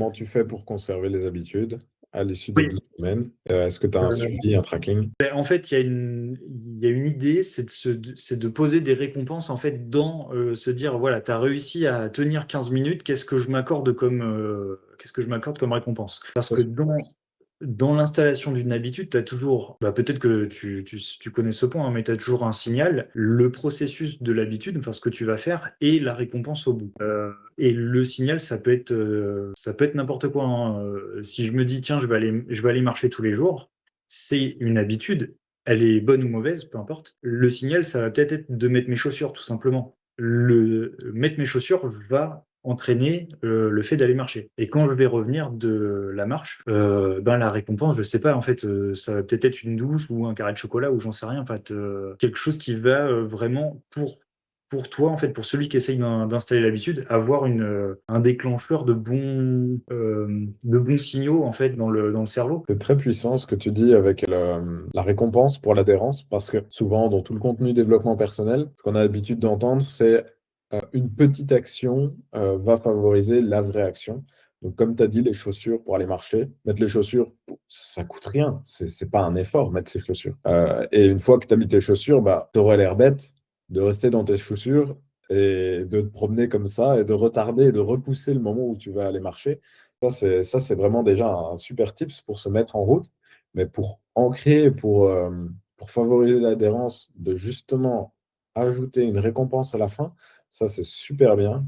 comment tu fais pour conserver les habitudes à l'issue des Oui. 12 semaines? Est-ce que tu as un Euh, suivi, un tracking? En fait, il y a une idée, c'est de poser des récompenses, en fait, dans se dire, voilà, tu as réussi à tenir 15 minutes, qu'est-ce que je m'accorde comme récompense? Parce Ça, que c'est- dans l'installation d'une habitude, tu as toujours, peut-être que tu connais ce point, hein, mais tu as toujours un signal, le processus de l'habitude, enfin ce que tu vas faire, et la récompense au bout. Et le signal, ça peut être n'importe quoi, hein. Si je me dis, tiens, je vais aller marcher tous les jours, c'est une habitude, elle est bonne ou mauvaise, peu importe. Le signal, ça va peut-être être de mettre mes chaussures, tout simplement. Mettre mes chaussures va entraîner le fait d'aller marcher. Et quand je vais revenir de la marche, ben la récompense, je sais pas, en fait, ça va peut-être être une douche ou un carré de chocolat ou j'en sais rien, en fait, quelque chose qui va vraiment pour toi, en fait, pour celui qui essaye d'installer l'habitude, avoir un déclencheur de bons signaux, en fait, dans le cerveau. C'est très puissant ce que tu dis avec la récompense pour l'adhérence, parce que souvent, dans tout le contenu développement personnel, ce qu'on a l'habitude d'entendre, c'est une petite action va favoriser la vraie action. Donc, comme tu as dit, les chaussures pour aller marcher, mettre les chaussures, ça coûte rien. C'est pas un effort, mettre ses chaussures. Et une fois que tu as mis tes chaussures, bah, tu aurais l'air bête de rester dans tes chaussures et de te promener comme ça et de retarder et de repousser le moment où tu vas aller marcher. Ça, c'est vraiment déjà un super tips pour se mettre en route, mais pour ancrer, pour favoriser l'adhérence, de justement ajouter une récompense à la fin, ça c'est super bien.